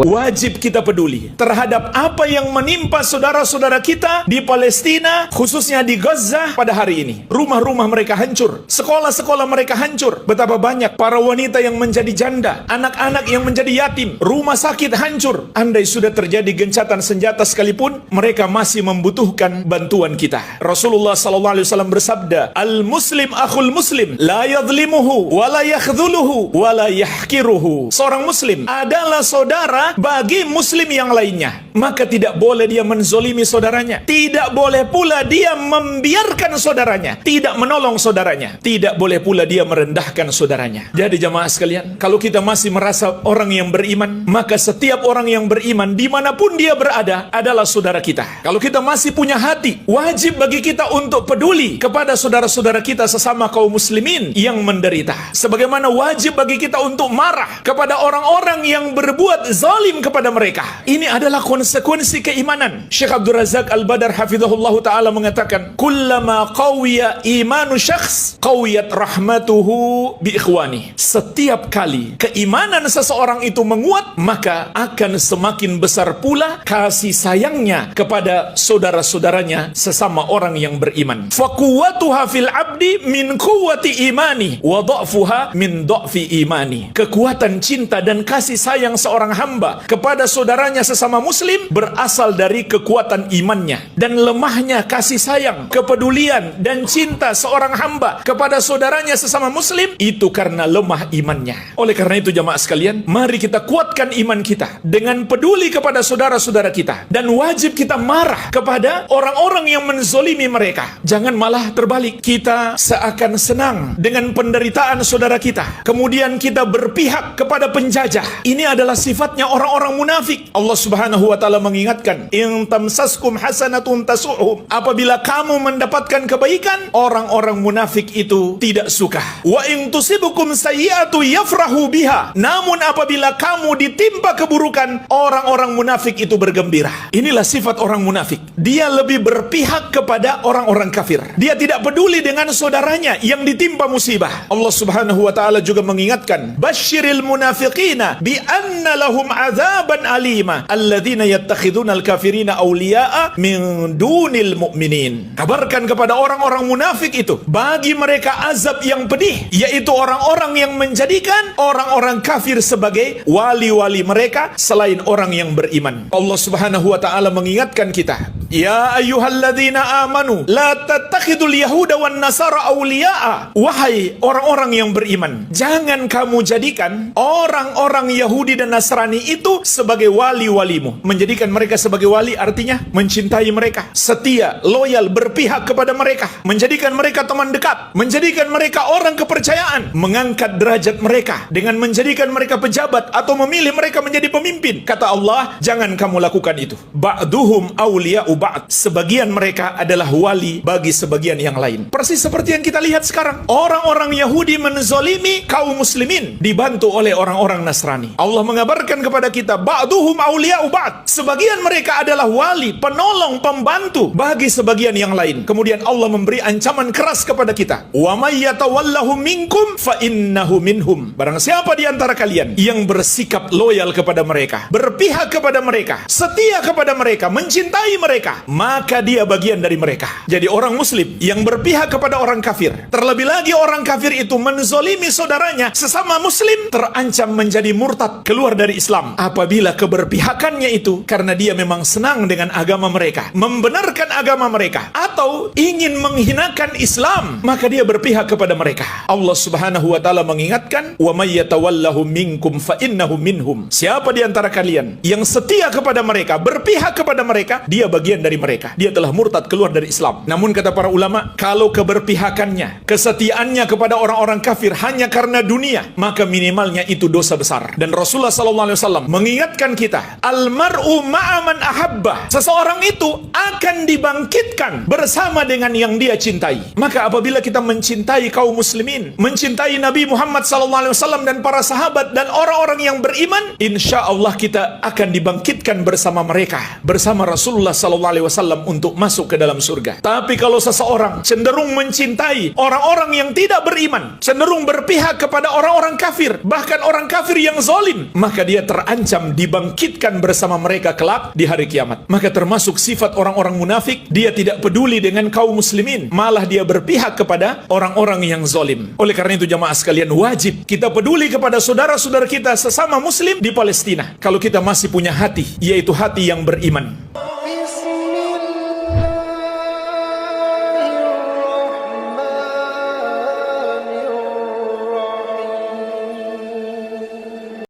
Wajib kita peduli terhadap apa yang menimpa saudara-saudara kita di Palestina, khususnya di Gaza pada hari ini. Rumah-rumah mereka hancur, sekolah-sekolah mereka hancur. Betapa banyak para wanita yang menjadi janda, anak-anak yang menjadi yatim, rumah sakit hancur. Andai sudah terjadi gencatan senjata sekalipun, mereka masih membutuhkan bantuan kita. Rasulullah SAW bersabda, "Al-muslim akhul muslim, la yadhlimuhu, wa la yakhdhuluhu, wa la yahkiruhu." Seorang muslim adalah saudara bagi muslim yang lainnya, maka tidak boleh dia menzolimi saudaranya, tidak boleh pula dia membiarkan saudaranya, tidak menolong saudaranya, tidak boleh pula dia merendahkan saudaranya. Jadi jamaah sekalian, kalau kita masih merasa orang yang beriman, maka setiap orang yang beriman dimanapun dia berada adalah saudara kita. Kalau kita masih punya hati, wajib bagi kita untuk peduli kepada saudara-saudara kita sesama kaum muslimin yang menderita. Sebagaimana wajib bagi kita untuk marah kepada orang-orang yang berbuat zalim kepada mereka. Ini adalah konsekuensi keimanan. Syekh Abdul Razak Al-Badar hafizahullah ta'ala mengatakan, "Kullama qawiya imanu syakhs, qawiyat rahmatuhu bi ikhwani." Setiap kali keimanan seseorang itu menguat, maka akan semakin besar pula kasih sayangnya kepada saudara-saudaranya sesama orang yang beriman. Faquwwatuha fil abdi min quwwati imani wa dha'fuha min dha'fi imani. Kekuatan cinta dan kasih sayang seorang hamba kepada saudaranya sesama muslim berasal dari kekuatan imannya, dan lemahnya kasih sayang, kepedulian dan cinta seorang hamba kepada saudaranya sesama muslim itu karena lemah imannya. Oleh karena itu jamaah sekalian, mari kita kuatkan iman kita dengan peduli kepada saudara-saudara kita, dan wajib kita marah kepada orang-orang yang menzolimi mereka. Jangan malah terbalik, kita seakan senang dengan penderitaan saudara kita, kemudian kita berpihak kepada penjajah. Ini adalah sifatnya orang-orang munafik. Allah Subhanahu wa taala mengingatkan, "In tamsaskum hasanatun tasuhum." Apabila kamu mendapatkan kebaikan, orang-orang munafik itu tidak suka. Wa in tusibukum sayyi'atu yafrahu biha. Namun apabila kamu ditimpa keburukan, orang-orang munafik itu bergembira. Inilah sifat orang munafik. Dia lebih berpihak kepada orang-orang kafir. Dia tidak peduli dengan saudaranya yang ditimpa musibah. Allah Subhanahu wa taala juga mengingatkan, "Basyiril munafiqina bi anna lahum azaban alima alladzina yattakhiduna al-kafirina awliya'a min dunil mu'minin." Kabarkan kepada orang-orang munafik itu, bagi mereka azab yang pedih, yaitu orang-orang yang menjadikan orang-orang kafir sebagai wali-wali mereka selain orang yang beriman. Allah Subhanahu wa taala mengingatkan kita, "Ya ayyuhalladzina amanu la tattakhidul yahuda wan nasara awliya'a." Wahai orang-orang yang beriman, jangan kamu jadikan orang-orang Yahudi dan Nasrani itu sebagai wali-walimu. Menjadikan mereka sebagai wali artinya mencintai mereka, setia, loyal, berpihak kepada mereka, menjadikan mereka teman dekat, menjadikan mereka orang kepercayaan, mengangkat derajat mereka dengan menjadikan mereka pejabat atau memilih mereka menjadi pemimpin. Kata Allah, jangan kamu lakukan itu. Ba'duhum awliya'u ba'd. Sebagian mereka adalah wali bagi sebagian yang lain. Persis seperti yang kita lihat sekarang. Orang-orang Yahudi menzolimi kaum muslimin, dibantu oleh orang-orang Nasrani. Allah mengabarkan kepada kita, ba'duhum awliya'u ba'd. Sebagian mereka adalah wali, penolong, pembantu bagi sebagian yang lain. Kemudian Allah memberi ancaman keras kepada kita. Wa may yatawallahu minkum fa innahu minhum. Barang siapa di antara kalian yang bersikap loyal kepada mereka, berpihak kepada mereka, setia kepada mereka, mencintai mereka, maka dia bagian dari mereka. Jadi orang muslim yang berpihak kepada orang kafir, terlebih lagi orang kafir itu menzolimi saudaranya sesama muslim, terancam menjadi murtad, keluar dari Islam apabila keberpihakannya itu karena dia memang senang dengan agama mereka, membenarkan agama mereka, atau ingin menghinakan Islam, maka dia berpihak kepada mereka. Allah Subhanahu wa taala mengingatkan, "Wa may yatawallahu minkum fa innahu minhum." Siapa di antara kalian yang setia kepada mereka, berpihak kepada mereka, dia bagian dari mereka. Dia telah murtad, keluar dari Islam. Namun kata para ulama, kalau keberpihakannya, kesetiaannya kepada orang-orang kafir hanya karena dunia, maka minimalnya itu dosa besar. Dan Rasulullah SAW mengingatkan kita, "Al-mar'u mar'u ma'a man ahabbah. Seseorang itu akan dibangkitkan bersama dengan yang dia cintai. Maka apabila kita mencintai kaum muslimin, mencintai Nabi Muhammad SAW dan para sahabat dan orang-orang yang beriman, insya Allah kita akan dibangkitkan bersama mereka, bersama Rasulullah SAW untuk masuk ke dalam surga. Tapi kalau seseorang cenderung mencintai orang-orang yang tidak beriman, cenderung berpihak kepada orang-orang kafir, bahkan orang kafir yang zalim, maka dia terancam dibangkitkan bersama mereka kelak di hari kiamat. Maka termasuk sifat orang-orang munafik, dia tidak peduli dengan kaum muslimin, malah dia berpihak kepada orang-orang yang zalim. Oleh karena itu jamaah sekalian, wajib kita peduli kepada saudara-saudara kita sesama muslim di Palestina, kalau kita masih punya hati, yaitu hati yang beriman.